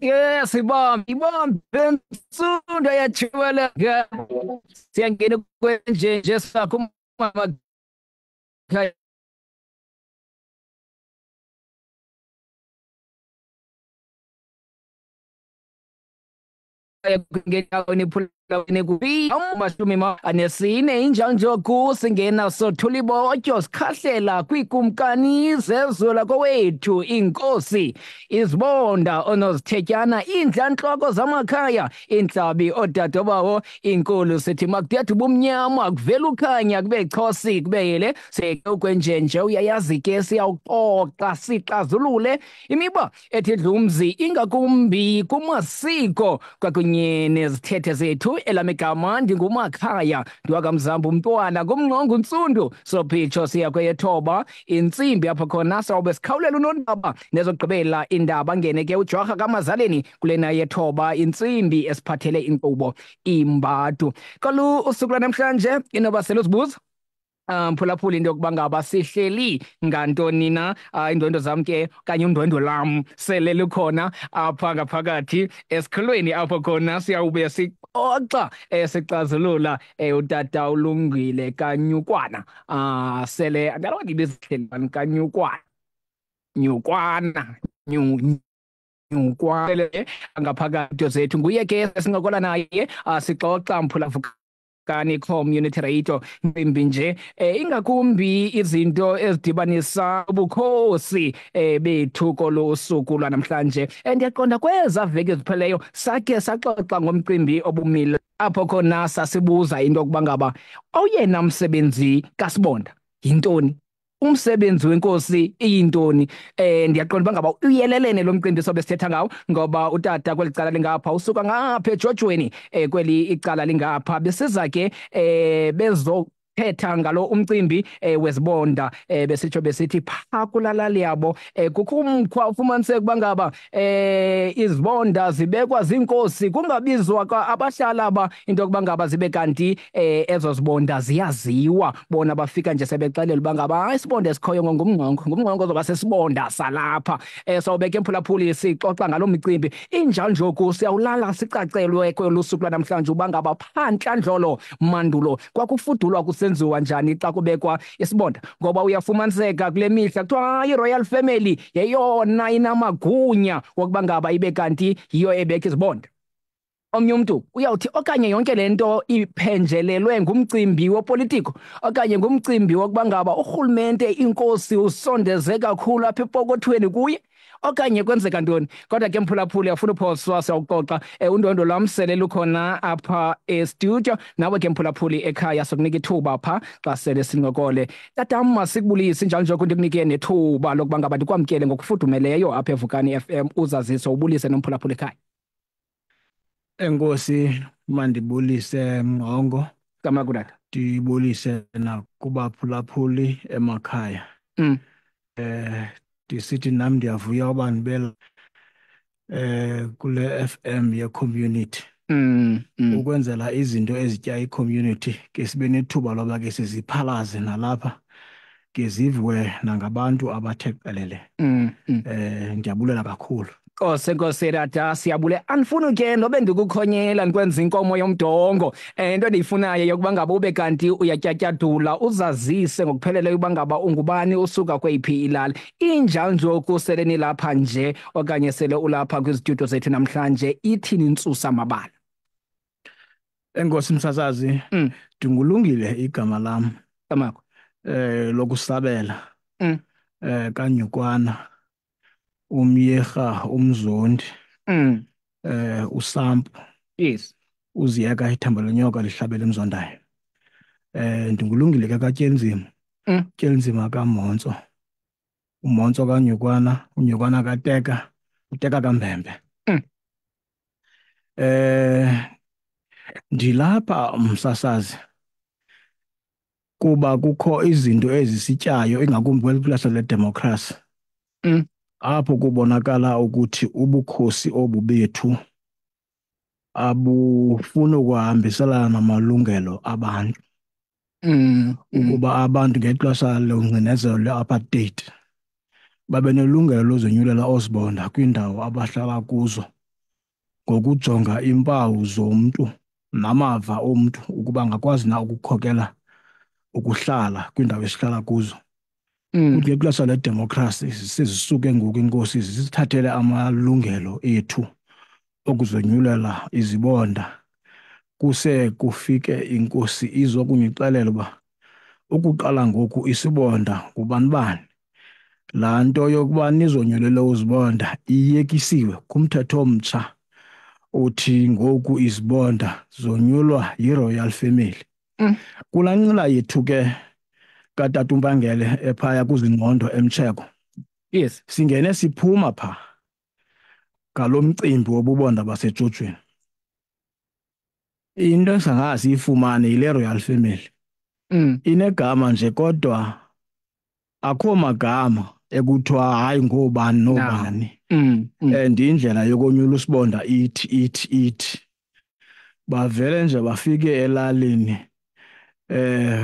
Yes, ibambe imfundo yathuwela siyangena kwenje sakho mama ngendaweni ephulaweni kubi amashumi anesine injanjoku singena sothulibotyo sikhahlela kwiikumkani zezula kowethu inkosi izibonda onozithethyana iintlantloko zamakhaya iintlabi oodadobawo inkulu sithi makudede ubumnyama kuvela ukhanya kube chosi kubeyele seke ukwenjenje uyayazi ke siyawuxoxa sixazulule imiba ethi dlumzi ingakumbi kumasiko kwakunye nezithethe zethu elami igama ndingumakhaya ndiwakamzamba umntwana ngumngqongo ntsundu sophitsho siya kweyethoba intsimbi apho khona sawube sikhawulela unondaba nezokugqibela indaba ngene ke ujwarha kamazaleni kulena yethoba intsimbi esiphathele inkqubo imbadu kalu usuku lwanamhlanje inoba seluzibuza mphulaphula into yokuba ngaba sihleli ngantoni na indwendo zam ke kanye undwendo lam sele lukhona apha ngaphakathi esikhulweni apho khona siyawube sixoxa sicazulula utata uLungile Kanyukwana sele andalawa ndibezihlelani Kanyukwana nyukwana nyukwana ngaphakathi zethu nguye ke sincokola naye sixoxa mphulaphula community radio imbi nje ingakumbi izinto ezidibanisa ubukhosi bethu kolo suku lwanamhlanje ndiyaqonda kweza veki ezipheleyo sakhe saxoxa ngomcimbi obumile apho khona sasibuza into yokuba ngaba oyena msebenzi kaSibonda yintoni umsebenzi wenkosi iyintoni ndiyaqonda uba ngaba uyelelene lo mcimbi sobe sithetha ngawo ngoba utata kweli cala lingapha usuka ngapha ejojweni kweli icala lingapha besiza ke bezothetha ngalo umcimbi wezibonda besitsho besithi phaa kulalali yabo kukho umkhwa ufumaniseke ukuba ngaba izibonda zibekwa ziinkosi kungabizwa abahlala aba into yokuba ngaba zibe kanti ezo zibonda ziyaziwa bona bafika nje sebexelela uba ngaba isibonda esikhoyo ngumngqongo zoba sesibonda salapha sawubeke mphulaphuli sixoxa ngalo mcimbi injalo njoku siyawulala sicacelwe kwelusuku lwanamhlanje uba ngaba phantlandlolo mandulo kwakufudulwa kusenziwa njani xa kubekwa isibonda ngoba uyafumaniseka kule mihla kuthiwa i-royal family yeyona inamagunya wokuba ngaba ibe kanti yiyo ebeka izibonda omnye umntu uyawuthi okanye yonke le nto iphenjelelwe ngumcimbi wopolitiko okanye ngumcimbi wokuba ngaba urhulumente inkosi usondeze kakhulu apha epokothweni kuye okanye kwenzeka ntoni kodwa ke mphulaphuli afuna uphoswa siyawuxoxa undwendwe lwam sele lukhona apha estudio nawe ke mphulaphuli ekhaya sokunika ithuba pha xa sele sincokole tatam masikubulise njalo nje kundikunike nethuba lokuba ngaba ndikwamkele ngokufudumeleyo apha eVukani FM uzazise ubulise nomphulaphuli ekhaya. Enkosi mandibulise Mngqongo kamakudada ndibulise nakubaphulaphuli emakhaya ndisithi nam ndiyavuya uba ndibela kule FM ye-community ukwenzela izinto ezitya i-community ke sibe nethuba loba ke siziphalaze nalapha ke ziviwe nangabantu abathe qelele ndiyabulela kakhulu. Enkosi dada siyabule andifuni ke nobe ndikukhonyela ndikwenza inkomo yomdongo into endiyifunayo yokuba ngaba ube kanti uyatyatyadula uzazise ngokupheleleyo uba ngaba ungubani usuka kweyiphi ilali injalo njoku sele nilapha nje okanye sele ulapha kwizitudio zethu namhlanje ithini intsusa mabala. Enkosi msasazi ndingulungile igama lam kamakho lokusabela Kanyukwana umyerha umzondi usampu yes uziyeka ithamba lenyoka lihlabele emzondayo ndingulungile ke kaTyenzima Tyenzima kaMontso uMontso kaNyukwana uNyukwana kaTeka uTeka kaMbembe ndilapha msasazi kuba kukho izinto ezisityayo ingakumbi kweli xesha ledemokhrasi apho kubonakala ukuthi ubukhosi obu bethu abufuni ukuhambiselana namalungelo abantu. Ukuba abantu ngexesha longcinezelo lwe-apartheid babe nelungelo lozonyulela oosibonda kwiindawo abahlala kuzo ngokujonga iimpawu zomntu namava omntu ukuba angakwazi na ukukhokela ukuhlala kwiindawo esihlala kuzo. Kuthi ngexesha ledemokhrasi sizisuke ngoku iinkosi zisithathele amalungelo ethu okuzonyulela izibonda kuse kufike inkosi izokunixelela uba ukuqala ngoku isibonda ngubani bani. Laa nto yokuba nizonyulela uzibonda iyekisiwe kumthetho omtsha uthi ngoku izibonda zonyulwa yi-royal family. Kulaa nqila yethu ke katata uMpangele ephaya kuzingqondo eMtsheko, yes, singene siphuma phaa ngalo mcimbi wobubonda baseJojweni. Into esingaziyifumane yile royal family. Inegama nje kodwa akho magama ekuthiwa hayi ngoobani noobani. And indlela yokonyula usibonda ithi bavele nje bafike elalini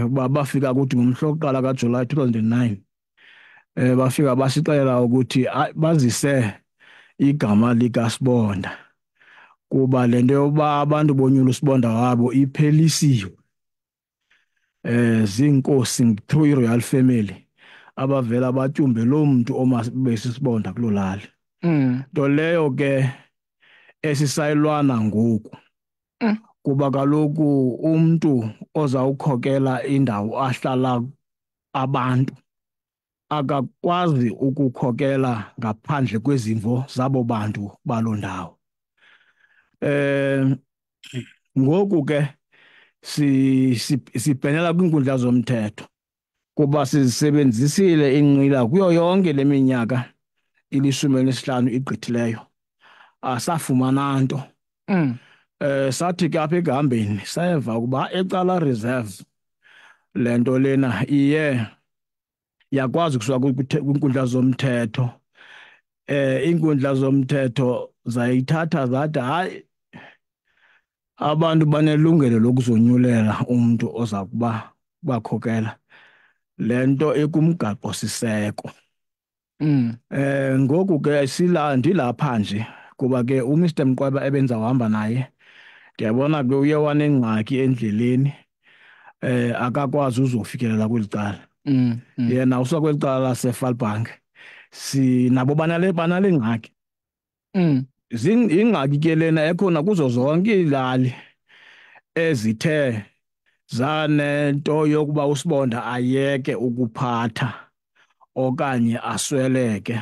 bafika kuthi ngomhla wokuqala kaJulayi 2009 bafika basixelela ukuthi bazise igama likaSibonda kuba lento yokuba abantu bonyula usibonda wabo iphelisiwe ziinkosi through i-royal family abavela batyumbe loo mntu omasibesisibonda kuloo lali. Nto leyo ke esisayilwana ngoku kuba kaloku umntu ozawukhokela indawo ahlala abantu akakwazi ukukhokela ngaphandle kwezimvo zabo bantu baloo ndawo. Ngoku ke sibhenela kwiinkundla zomthetho kuba sizisebenzisile inqila kuyo yonke le minyaka ili-15 igqithileyo asafumana nto. Sathi ke apha ekuhambeni sayeva ukuba ecala reserve le nto lena iye yakwazi ukusuka kwiinkundla zomthetho. Iinkundla zomthetho zayithatha zathi hayi abantu banelungelo lokuzonyulela umntu oza kuba bakhokela le nto ekumgaqo siseko. Ngoku ke ndilapha nje kuba ke uMr Mqweba ebenza uhamba naye ndiyabona ke uye wanengxaki endleleni akakwazi uzofikelela kweli cala. Yena usuka kweli cala laseValbank nabo banale ngxaki. Ingxaki ke lena ekhona kuzo zonke iilali ezithe zanento yokuba usibonda ayeke ukuphatha okanye asweleke.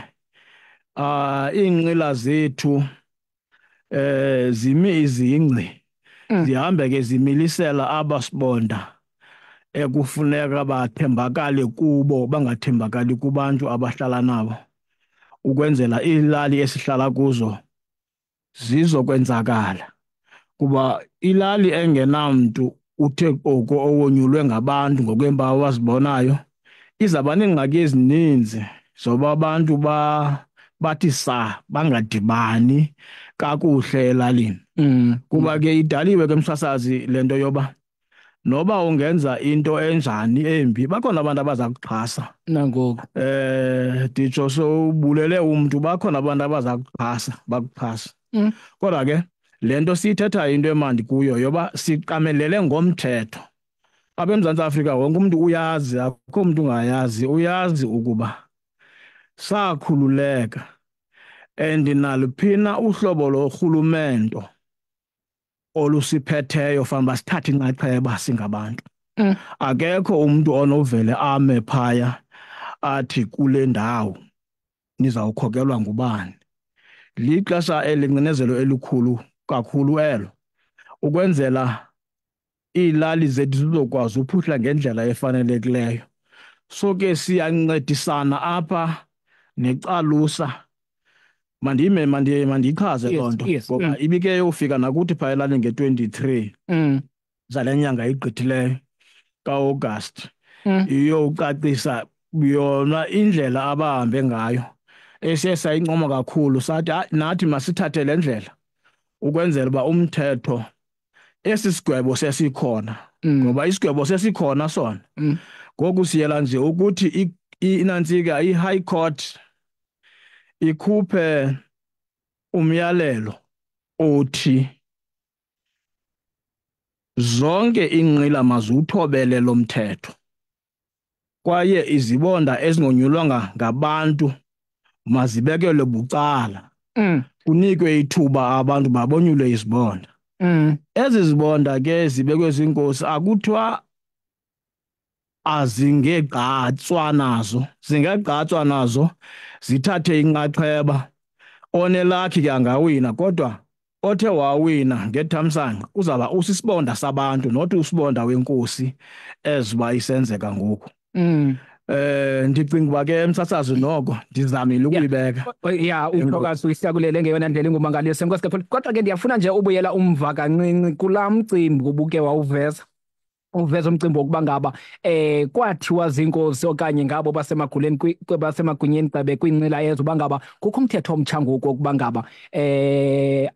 Iinqila zethu zimi izingci zihambe ke zimilisela abasibonda ekufuneka bathembakale kubo bangathembakali kubantu abahlala nabo ukwenzela iilali esihlala kuzo zizokwenzakala. Kuba ilali engenamntu uthe oko owonyulwe ngabantu ngokweempawu azibonayo izawuba neengxaki ezininzi zoba abantu bathi bangadibani kakuhle elalini. Kuba ke idaliwe ke msasazi le nto yoba noba ungenza into enjani embi bakhona abantu abaza kuxhasa nangoku. Nditsho sowubulele umntu bakhona abantu abaza kuxhasa bakuxhasa. Kodwa ke le nto siyithethayo into emandi kuyo yoba siqamelele ngomthetho. Apha eMzantsi Afrika wonke umntu uyazi, akukho umntu ungayazi, uyazi ukuba sakhululeka and naluphina uhlobo lorhulumento olusiphetheyo fanuba sithathe inxaxheba singabantu. Akekho umntu onovele ame phaya athi kule ndawo nizawukhokelwa ngubani. Lixesha elingcinezelo elikhulu kakhulu elo ukwenzela iilali zethu zizokwazi uphuhla ngendlela efanelekileyo. So ke siyancedisana apha necalusa. Mandiyichaze loo nto ngoba ibike yofika nakuthi phaya elalini nge-23 zale nyanga igqithileyo kaAugust iyocacisa yona indlela abahambe ngayo esiye sayincoma kakhulu sathi nathi masithathe le ndlela ukwenzela uba umthetho esisigwebo sesikhona ngoba isigwebo sesikhona sona ngoku siyela nje ukuthi inantsika i-High Court ikhuphe umyalelo othi zonke inqila mazuthobele lo mthetho kwaye izibonda ezingonyulwanga ngabantu mazibekelwe bucala kunikwe ithuba abantu babonyule izibonda ezi zibonda ke zibekwe zinkosi akuthiwa azingegqatswa nazo zingegqatswa nazo zithathe inxaxheba onelakhi ke angawina kodwa othe wawina ngethamsanqa uzaba usisibonda sabantu not usibonda wenkosi eziba isenzeka ngoku ndicinga uba ke emsasazo noko ndizamile ukuyibeka ya uthokazi uyihlakulele ngeyona ndlela ingumangalisi enkosi kakhulu kodwa ke ndiyafuna nje ubuyela umva kancinci kulaa mcimbi ubuke wawuveza umcimbi wokuba ngaba kwathiwa zinkosi okanye ngabo basemagunyeni xa kwincila yezo uba ngaba kukho umthetho omtsha ngoku wokuba ngaba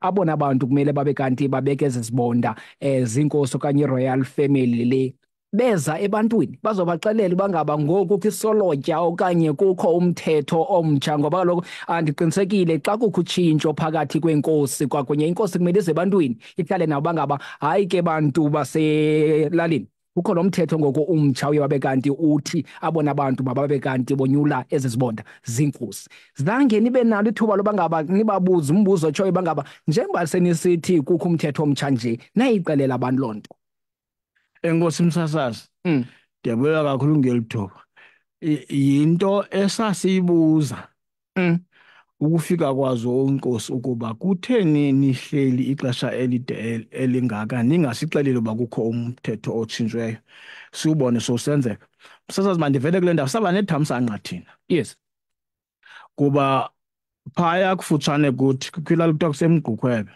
abona bantu kumele babe kanti babeke ezi zibonda zinkosi okanye i-royal family le beza ebantwini bazobaxelela uba ngaba ngoku kwisolotya okanye kukho umthetho omtsha ngoba kaloku andiqinisekile xa kukho utshintsho phakathi kwenkosi kwakunye inkosi kumele ize ebantwini ihlale nabo uba ngaba hayi ke bantu baselalini kukho lo mthetho ngoku umtsha uye wabe kanti uthi abona bantu mababe kanti bonyula ezi zibonda zinkosi zange nibe nalo ithuba loba ngaba nibabuza umbuzo otshoyo uba ngaba njengoba senisithi kukho umthetho omtsha nje nayixelela abantu loo nto. Enkosi msasazi ndiyabulela kakhulu ngelithuba yinto esasiyibuza ukufika kwazo onkosi ukuba kutheni nihleli ixesha elide elingaka ningasixeleli uba kukho umthetho otshintshweyo siwubone sowusenzeka. Msasazi mandivele kule ndawo saba nethamsanqa thina. Yes. Kuba phaya kufutshane kuthi kwilali kuthiwa kusemgqukhwebe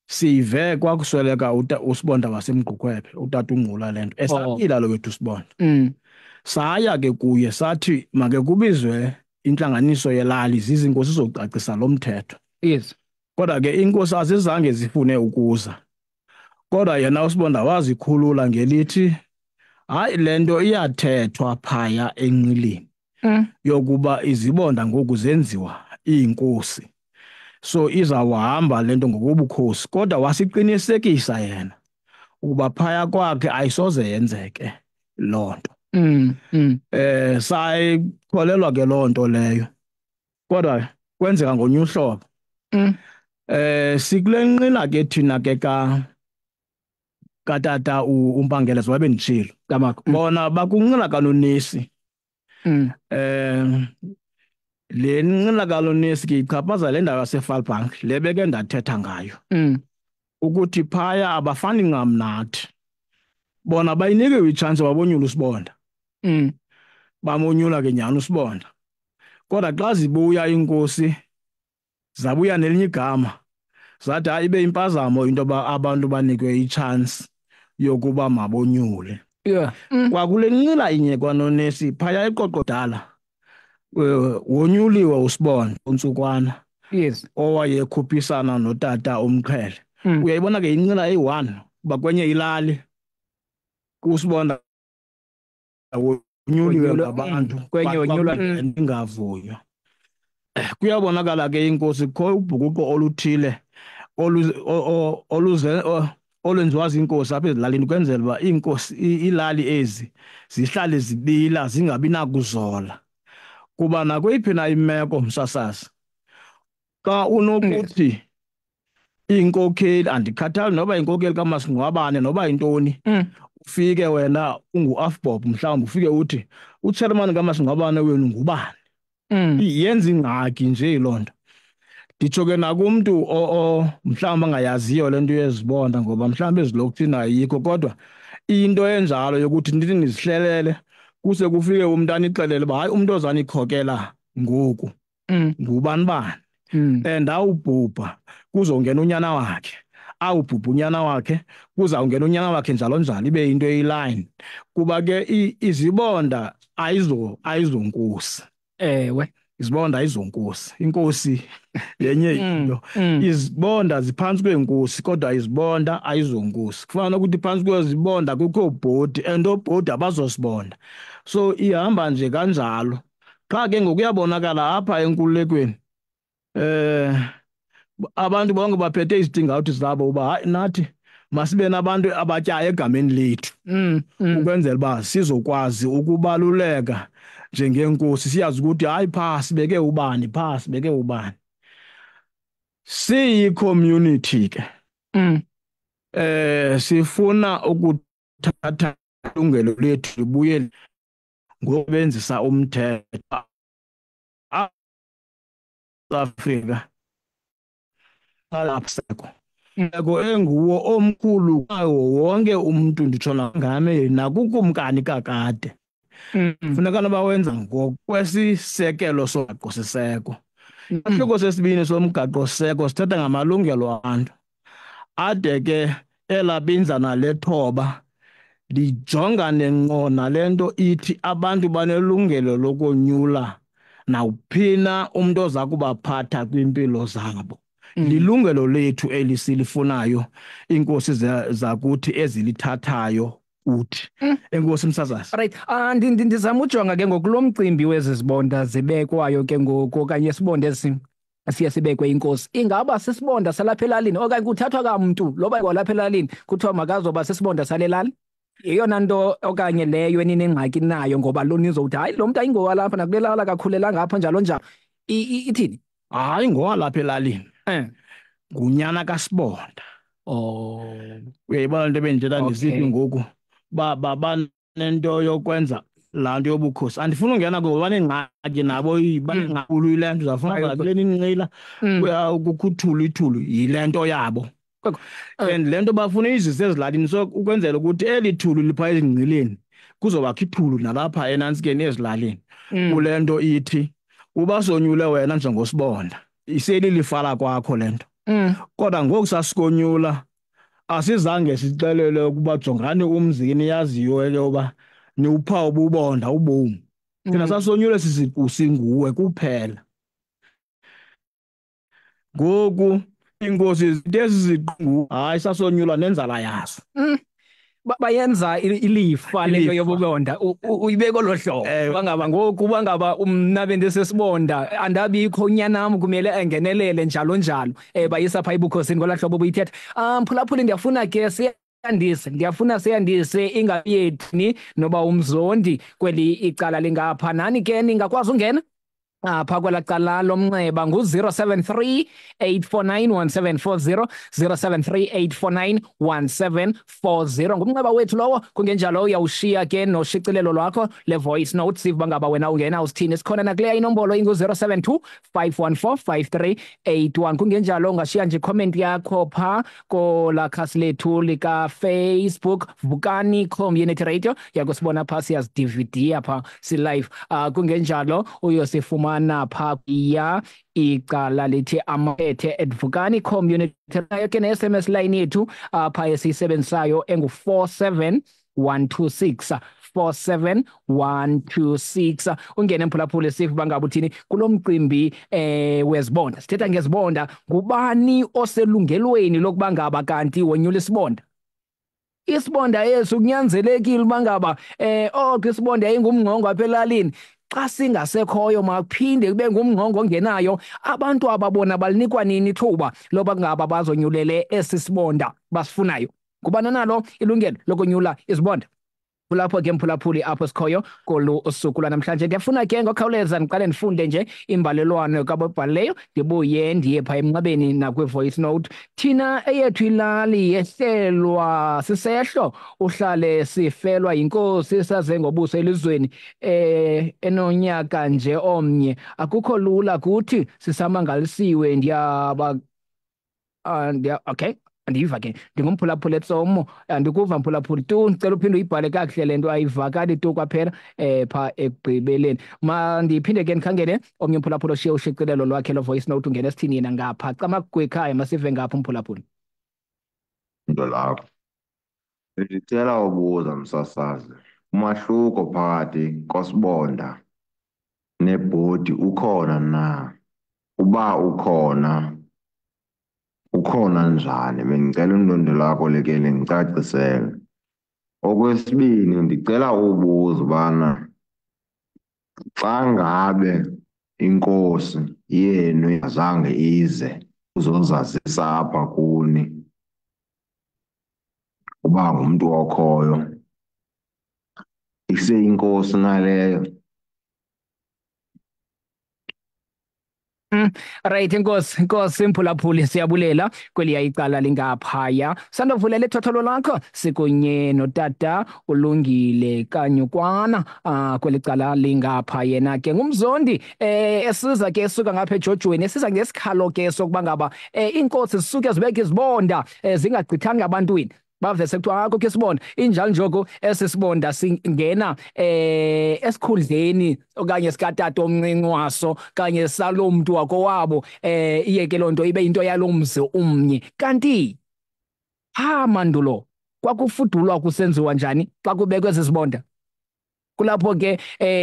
sive kwakusweleka usibonda wasemgqukhwebe utata uNgqula lento esaphila lo wethu usibonda saya ke kuye sathi make kubizwe intlanganiso yelali zizinkosi zocacisa lo mthetho. Yes. Kodwa ke inkosi azizange zifune ukuza kodwa yena usibonda wazikhulula ngelithi hayi lento iyathethwa phaya enqileni yokuba izibonda ngoku zenziwa iinkosi so izawuhamba lento ngokubukhosi kodwa wasiqinisekisa yena ukuba phaya kwakhe ayisoze yenzeke loo nto. Sayikholelwa ke loo nto leyo kodwa kwenzeka ngolunye uhlobo. Sikule nqila ke thina ke katata uMpangele zobe nditshilo bona bakunqila kanonesi le nqila kalonesi ke ichaphaza le ndawo yaseValbank le beke ndathetha ngayo ukuthi phaya abafani ncam nathi bona bayinike ichance babonyula usibonda bamonyula ke nyani usibonda kodwa xa zibuya inkosi zabuya nelinye igama zathi hayi ibe impazamo into ba abantu banikwe ichance yokuba mabonyule. Kwakule nqila inye kwanonesi phaya eQoqodala wonyuliwe usibonda uNtsukwana. Yes. Owayekhuphisana notata uMqhele. Uyayibona ke inqila eyi-1 kuba kwenye ilali usibonda wonyuliwe ngabantu kwenye wonyulwa ingavunywa. Kuyabonakala ke inkosi kho ubhukuqo oluthile olwenziwa zinkosi apha ezilalini kwenzela uba iinkosi ilali ezi zihlale zibila zingabi nakuzola kuba nakweyiphi na imeko msasazi xa unokuthi inkokheli andikhathali noba inkokheli kamasingcwabane noba yintoni ufike wena ungu-Afbob mhlawumbi ufike uthi uchairman kamasingcwabane wenu ngubani yenza ingxaki nje loo nto. Nditsho ke nakumntu mhlawumbi angayaziyo le nto yezibonda ngoba mhlawumbi ezilokuthini ayikho kodwa into enjalo yokuthi ndithi nizihlelele kuse kufike umntu anixelele uba hayi umntu ozanikhokela ngoku ngubani bani and awubhubha kuzongena unyana wakhe awubhubha unyana wakhe kuzawungena unyana wakhe njalo njalo ibe into eyiline kuba ke izibonda ayizonkosi. Ewe. Izibonda ayizonkosi. Inkosi yenye into. Mm. Izibonda ziphantsi kwenkosi kodwa izibonda ayizonkosi. Kufanele ukuthi phantsi kwezibonda kukho ubhodi and obhodi abazosibonda. So ihamba nje kanjalo. Qha ke ngokuyabonakala apha enkululekweni abantu bonke baphethe izidingawuthi zabo uba hayi nathi masibe nabantu abatyayo egameni lethu ukwenzela uba sizokwazi ukubaluleka njengenkosi siyazi ukuthi hayi phaa sibeke ubani phaa sibeke ubani. Siyi-community ke sifuna ukuthatha ilungelo lethu libuye ngokusebenzisa umthetho Afrika alapseko enguwo omkhulu kwawo wonke umuntu nditsho ngame nakukumkani kakade. Funeka noba wenza ngokwesisekelo somgaqo-siseko. Isahluko sesibini somgaqo-siseko sithetha ngamalungelo abantu. Ade ke elabinzana lethoba lijongane ngqo nale nto ithi abantu banelungelo lokonyula nawuphina umuntu oza kubaphatha kwimpilo zabo. Lilungelo lethu elisilifunayo inkosi zakuthi ezilithathayo uthi. Enkosi msasazi. Right. Ndizama ujonga ke ngoku lo mcimbi wezizibonda zibekwayo ke ngoku okanye isibonda siye sibekwe inkosi. Ingaba sisibonda salapha elalini okanye kuthathwa kamntu loba kwalapha elalini kuthiwa makazoba sisibonda salelali? Yeyona nto okanye leyo eninengxaki nayo ngoba lo nizowuthi hayi lo muntu ayingowalapha nakulelala akakhulelanga apha njalo njalo. Ithini? Hayi ngowalapha elalini. Ngunyana kaSibonda. Oh. Uyayibona into ebendithetha ndisithi ngoku banento yokwenza laa nto yobukhosi. Andifuni ungena kubo banengxaki nabo banengxakulu yile nto uzawufuna kule ninqila kukhuthula ithulu yile nto yabo. And le nto bafuna izise ezilalini so ukwenzela ukuthi eli thulu lipha ezingqileni kuzobakho ithulu nalapha enantsikeni ezilalini. Kule nto ithi uba sonyule wena njengosibonda iselilifala kwakho le nto. Kodwa ngoku sasikonyula asizange sixelele ukuba jongani umzini yaziyo yoba niwuphawu bubonda ubomi. Thina sasonyule sisikusinguwe kuphela. Ngoku inkosi lesiziqungu hayi sasonyula nenzala yaso. Bayenza ilifa lento yobubonda uyibeka olohlobo bangaba ngoku bangaba umna bendisesibonda andabikho unyanam kumele engenelele njalo njalo bayisa pha ibukhosini ngolahlobo buyithetha. Mphulaphuli ndiyafuna ke ndiyafuna siyandise ingabi yethini noba umzondi kweli icala lingapha nani ke ningakwazi ungena apha kwela cala lomnxeba ngu-073 849 1740 073 849 1740 ngumnxeba wethu lowo. Kungenjalo uyawushiya ke noshicilelo lwakho le-voice note siva uba ngaba wena ungena usithini. Sikhona nakuleya inombolo ingu-072 514 5381. Kungenjalo ungashiya nje icomment yakho phaa kolaa khasi lethu likaFacebook Vukani Community Radio. Yakusibona phaa siyazi-DVD apha si-live. Kungenjalo uyosifuma napha iya icala lithi amathe Vukani Community Radio ke ne-SMS line yethu apha esiyisebenzisayo engu-47126 47126. Ungene mphulaphuli sifa bangabe uthini kulo mcimbi wezibonda. Sithetha ngezibonda, ngubani oselungelweni lokuba ngaba kanti wonyula isibonda? Isibonda yesu kunyanzelekile uba ngaba isibonda yayingumngqongqo apha elalini. Xa singasekhoyo makuphinde kube ngumngqongqo ongenayo. Abantu ababona balinikwa nini ithuba loba ngaba bazonyulele esi sibonda basifunayo? Ngubani nalo ilungelo lokonyula izibonda? Kulapho ke mphulaphuli apho sikhoyo kolu usuku lwanamhlanje. Ndiyafuna ke ngokhawuleza ndiqale ndifunde nje imbalelwano kababhalileyo ndibuye ndiye phaa emnxebeni nakwi-voice note. Thina eyethu ilali yehlelwa sisehlo uhlale sifelwa yinkosi saze ngobuso elizweni enonyaka nje omnye. Akukho lula kuthi sisamangalisiwe okay. Andiva ke ndingumphulaphuli etsomo andikuva mphulaphuli tu ndicela uphinde uyibhale kakuhle le nto ayivakali tu kwaphela phaa ekugqibeleni. Ndiphinde ke ndikhangele omnye umphulaphuli oshiye ushicilelo lwakhe lo-voice note ungene esithini yena ngapha camagwekhaya masive ngapha umphulaphuli. Nto lapho bendicela ubuza msasazi umahluko phakathi kosibonda nebhodi ukhona na? Uba ukhona njani? Bendicela undondolo lakho leke lindicacisele. Okwesibini, ndicela ubuza ubana xa ngabe inkosi yenu ingazange ize uzozazisa apha kuni uba ngumntu okhoyo, iseyinkosi naleyo? Right, inkosi Mphulaphuli, siyabulela kweliya icala lingaphaya. Sandovulela ithotholo lakho sikunye notata uLungile Kanyukwana kweli cala lingapha. Yena ke ngumzondi esiza ke esuka ngapha eJojweni, esiza ngesikhalo ke sokuba ngaba inkosi zisuke zibeke izibonda zingagqithanga abantwini. Bavese kuthiwa akho isibonda injalo njogo esisibonda singena esikhundleni okanye sikatata omncinci waso kanye salomuntu wakowabo iyeke lonto ibe into yalomzi umnye. Kanti mandulo kwakufudulwa kusenziwa njani xa kubekwe ezisibonda? Kulapho ke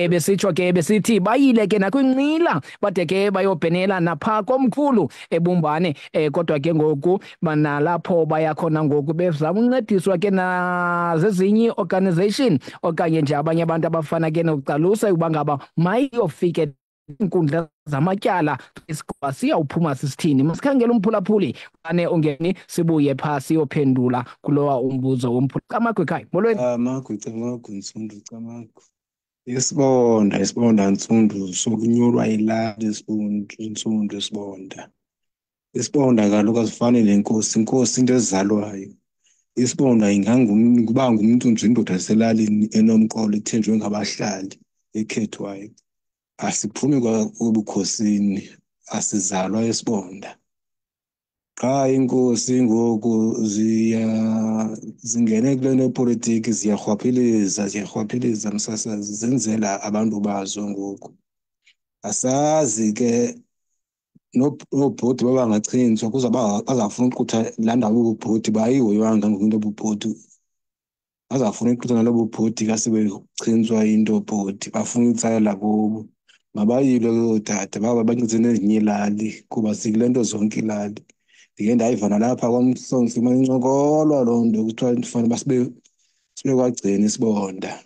besitsho ke besithi bayile ke nakwinqila bade ke bayobhenela napha komkhulu ebumbane kodwa ke ngoku banalapho bayakhona ngoku bezama uncediswa ke nazezinye organization okanye nje abanye abantu abafana ke nokucalusa ukuba ngaba mayiyofike inkundla zamatyala isigaba siyawuphuma sisithini. Masikhangela umphulaphuli ane ungeni sibuye phasi yophendula kulowa umbuzo womphula. Camagu ekhaya molweni. Camagu Ntsundu, Camagu. Isibonda Ntsundu sokunyulwa ilali Ntsundu isibonda. Isibonda kaloku asifani nenkosi. Inkosi into ezalwayo. Isibonda kuba ngumuntu nje indoda yaselalini enomqolo ethenjwe ngabahlali ekhethwayo. Asiphumi kobukhosini, asizalwa isibonda. Qha inkosi ngoku zingene kule nto yepolitiki ziyarhwaphiliza msasazi, zenzela abantu bazo ngoku. Asazi ke noobhoti babangachintswa bazafuna uxutha laa ndawo yobubhoti bayihoywanga ngoku into yobubhoti. Bazafuna uxutha nalobo bhoti kasebechintswa into yobhoti, bafuna itsalela kubo. Mabayilwe kootata baba bancitse nezinye iilali kuba sikule nto zonke iilali. Ndike ndayiva nalapha kwaMsonsi incokolwa loo nto kuthiwa kufanele sibe kwagcina isibonda.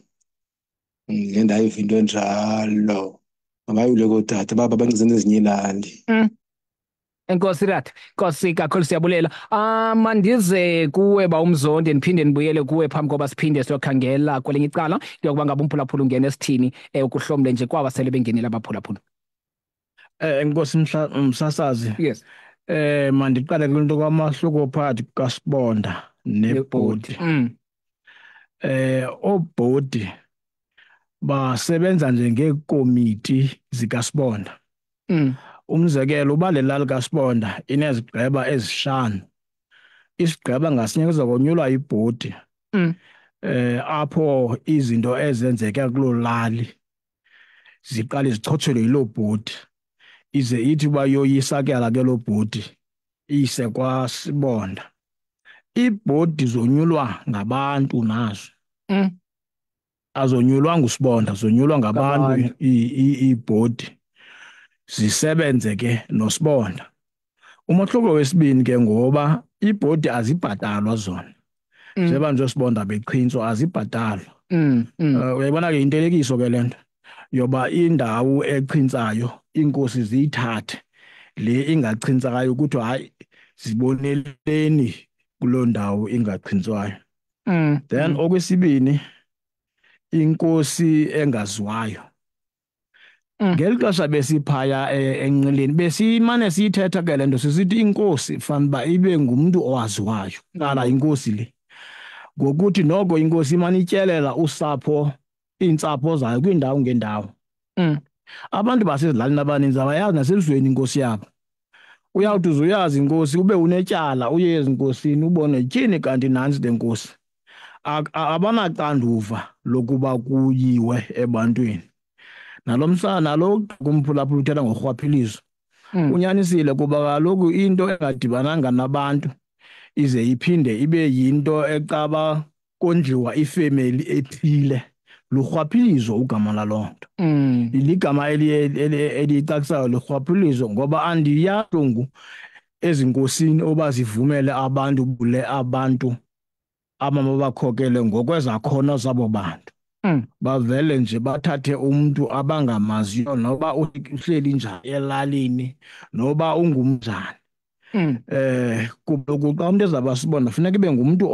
Ndike ndayiva into enjalo. Mabayilwe kootata baba bancitse nezinye iilali. Enkosi Ratha, Nkosi kakhulu siyabulela. Mandize kuwe umzondi ndiphinde ndibuyele kuwe phambi koba siphinde siyokhangela kwelinye icala yokuba ngaba umphulaphula ungena esithini ukuhlomle nje kwaba sele bengenile abaphulaphula. Enkosi Msasazi. Yes. Mandiqale kwinto kwamahluko phakathi kasibonda nebhodi. Obhodi basebenza njengeekomiti zikasibonda. Umzekelo uba le lali kasibonda inezigqeba ezi-5, isigqeba ngasinye kuza konyulwa ibhodi apho izinto ezenzeka kuloo lali ziqale zichotshelwe yiloo bhodi ize ithi uba yoyisakala ke loo bhodi ise kwasibonda. Iibhodi zonyulwa ngabantu nazo, azonyulwa ngusibonda, zonyulwa ngabantu iibhodi zisebenze ke nosibonda. Umahluko wesibini ke ngoba iibhodi azibhatalwa zona njeba nje sibonda bechintshwa azibhatalwa. Uyayibona ke intelekiso ke lento yoba indawo echintsayo inkosi ziyithathe le ingachintsayo ukuthi hayi ziboneleni kuloo ndawo ingachintsayo. Then okwesibini inkosi engaziwayo. Ngeli xesha besiphaya enqileni besimane siyithetha ke le nto sisithi inkosi fanuba ibe ngumntu owaziwayo qala inkosi le, ngokuthi noko inkosi imane ityelela usapho iintsapho zayo kwiindawo ngeendawo. Abantu basezilalini abaninzi abayazi naselizweni inkosi yabo. Uyawuthi uzuyazi inkosi ube unetyala uye ezinkosini ubone tyhini kanti nantsi le nkosi. Abanaxanduva lokuba kuyiwe ebantwini. Nalo kumphulaphula uthetha ngorhwaphilizo unyanisile kuba kaloku into engadibananga nabantu ize iphinde ibe yinto ecaba kondliwa ifemeli ethile lurhwaphilizo ugama lalonto ligama elicacisayo lurhwaphilizo ngoba andiyahlungu ezinkosini oba zivumele abantu bule abantu amabakhokele ngokwezakhono zabo bantu bavele nje bathathe umuntu abangamaziyo noba uhleli njani elalini noba ungumnjani kuba xa umuntu ezaba sibona funeka ibe ngumuntu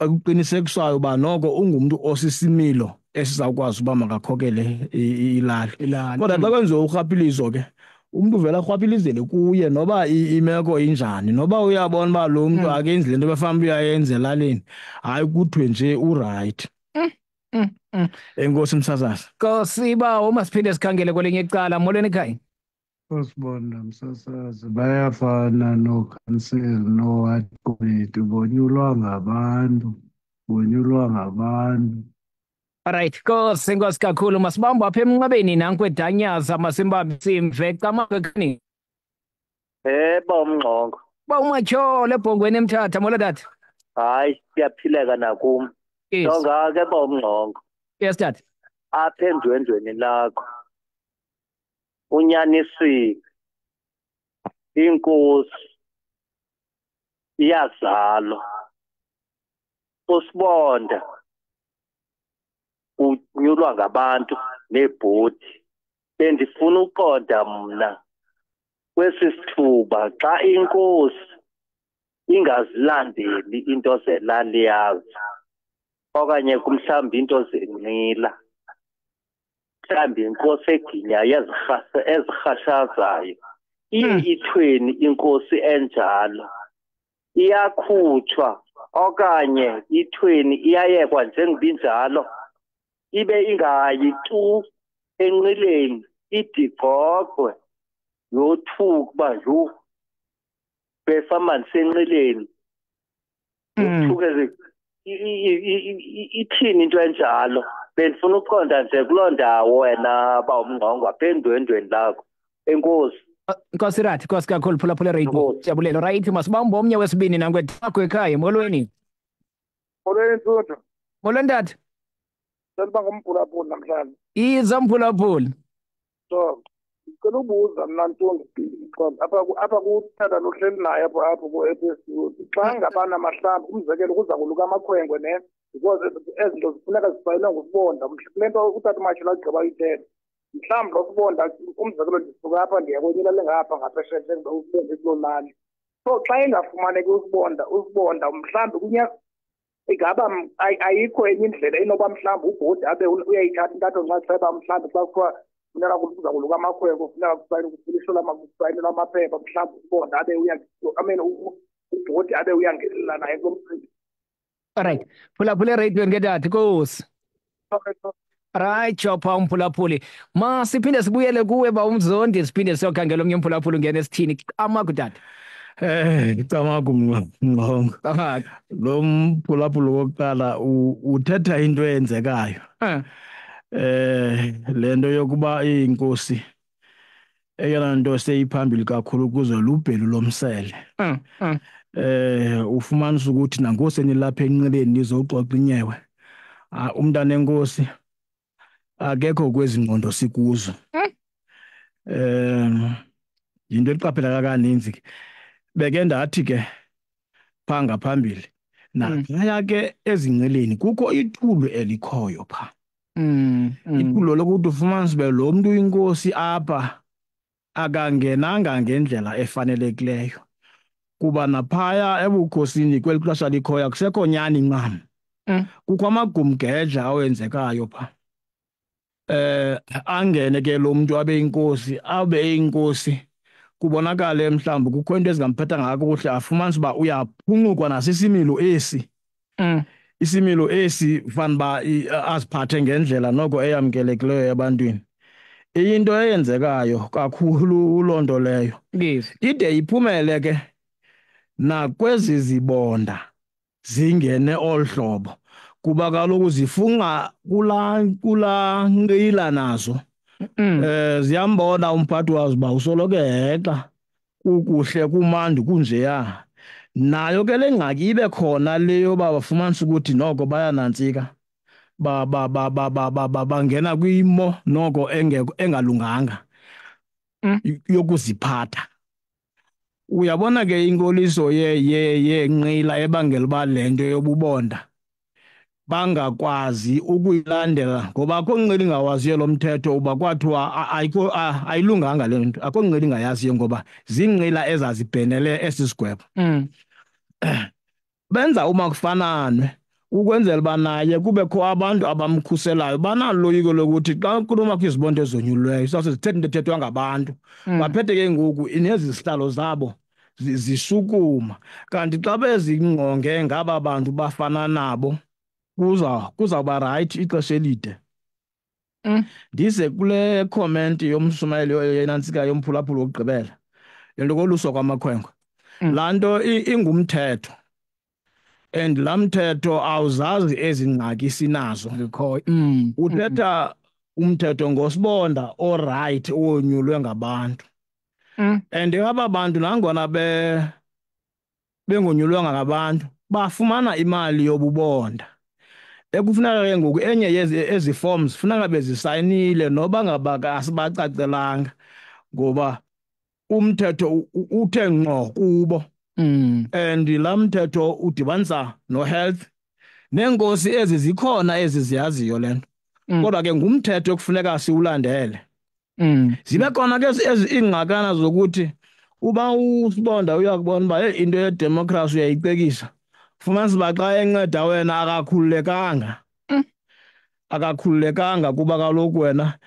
okuqinisekisayo uba noko ungumuntu osisimilo esizawukwazi uba makakhokele ilali kodwa xa kwenziwa urhwaphilizo ke umuntu uvela arhwaphilizele kuye noba imeko injani noba uyabona uba lo muntu akenzi lento befanele uyayenza elalini hayi kuthiwe nje urayithi. Enkosi msasazi. Nkosi ba uma siphinde sikhangele kwelinye icala molweni ekhaya. Osibona msasazi bayafana no-council no-ward committee bonyulwa ngabantu. Alright, Nkosi kakhulu masibambe apha emnqabeni nankwedanyaza masimbambe simve camakhani. Ba umngqongo. Ba umatyhole ebhongweni emthatha mola tata. Hayi siyaphileka nakum. Jonga ke ba umngqongo. Yes tata. Apha endwendweni lakho. Unyanisile. Inkosi iyazalwa. Usibonda unyulwa ngabantu nebhodi. Bendifuna uqonda mna kwesi sithuba xa inkosi ingazilandeli into zelali yazo okanye kumhlawumbi into zenqila mhlawumbi inkosi eginyayo ezirhashazayo ithweni inkosi enjalo iyakhutshwa okanye ithweni iyayekwa njengobinjalo ibe ingayi tu enqileni idigqogqwe yothuka uba yho besamani senqileni uthuke ithini into enjalo bendifuna uqonda nje kuloo ndawo wena ba umngqongo apha endwendweni lakho enkosi. Nkosi rathi Nkosi kakhulu phulaphula radio siyabulelo right masibambe omnye wesibini nankwedakho ekhaya molweni. Molweni Ntsuto. Molweni tata. Seliba ngumphulaphuli namhlanje. Iza mphulaphuli. So ngicela ubuza mna Ntombi apha kuthatha lohleli naye apho ku-episode xa ngabana amahlambi umzekelo kuza kuluka amakhwenkwe ne because ezinto zifuneka zifayelwe ngusibonda kule nto utata umatshila agqiba uyithetha mhlawumbi lo sibonda umzekelo ndisuka apha ndiya kwenye ilali ngapha ngaphesheya njengoba usibonda kuloo lali so xa ingafumaneki usibonda mhlawumbi ingaba ayikho enye indlela enoba mhlawumbi ubhodi abe uyayithatha intatho nxaxheba mhlawumbi xa kuthiwa funeka kuza kuluka amakhwenkwe funeka kusayinelwa amaphepha mhlawumbi usibonda abe ubhodi abe uyangenelela naye kulo mcimbi. Alright phulaphula eradiyweni ke tata Nkosi. Right chopha umphulaphuli siphinde sibuyele kuwe ba umzondi siphinde siyokhangela omnye umphulaphuli ungena esithini amakutata. Camagu mngqongo. Lo mphulaphuli wokuqala uthetha into eyenzekayo. Lento yokuba inkosi eyona nto seyiphambili kakhulu kuze lubhelu lomsele. Ufumanisa ukuthi nankosini lapha enqileni nizoxoxa inyewe. Umntana enkosi akekho kwezi ngqondo sikuzo. Into eqaphela kaninzi beke ndathi ke phanga phambili naphaya ke ezinqileni kukho ithulo elikhoyo pha. Ithulo lokuthi ufumanise be lo muntu inkosi apha akangenanga ngendlela efanelekileyo kuba naphaya ebukhosini kweli xesha likhoya kusekho nyani ncam. Kukho amagumgeja awenzekayo pha. Angene ke lo muntu abe inkosi kubonakala mhlawumbi kukho into ezingamphathanga kakuhle afumanise uba uyaphuncuka nasisimilo esi. Isimilo esi fanba aziphathe ngendlela noko eyamkelekileyo ebantwini. Into eyenzekayo kakhulu ulonto leyo. Ide iphumele ke nakwezi zibonda zingene olhlobo kuba kaloku zifunga kula nqila nazo. Ziyambona umphathi wazo uba usoloke hexa kukuhle kumandi kunjeya nayo ke le ngxaki ibe khona le yoba bafumanisa ukuthi noko bayanantsika bangena kwimo noko engalunganga yokuziphatha. Uyabona ke inkoliso yenqila ebangela uba le nto yobubonda bangakwazi ukuyilandela ngoba akho nqila ingawaziyo lo mthetho uba kwathiwa ayilunganga le nto, akho nqila ingayaziyo ngoba ziinqila ezazibhenele esi sigwebo. Benza umakufananwe ukwenzela uba naye kubekho abantu abamkhuselayo, banaloyiko lokuthi xa kunomakho izibonda ezonyulweyo sase zithetha into ethethwa ngabantu baphethe ke ngoku nezi zihlalo zabo zishukuma, kanti xa bezingqonge ngaba bantu bafana nabo kuzawuba rayithi ixesha elide. Ndize kule comment yomshumayeli yenantsika yomphulaphula wokugqibela le nto koluswa kwamakhwenkwe, laa nto ingumthetho and laa mthetho awuzazi ezi ngxaki sinazo. Uthetha umthetho ngosibonda orayithi owonyulwe ngabantu. And aba bantu nangona bengonyulwanga ngabantu bafumana imali yobubonda. Ekufuneka ke ngoku enye ezi forms funeka bezisayinile noba ngaba asibacacelanga ngoba umthetho uthe ngqo kubo. And laa mthetho udibanisa no-health neenkosi ezi zikhona ezi ziyaziyo le nto, kodwa ke ngumthetho ekufuneka siwulandele. Zibe khona ke ezi iingxakana zokuthi uba usibonda uyakubona uba into yedemokhrasi uyayicekisa, fumanisa uba xa enceda wena akakhululekanga kuba kaloku wena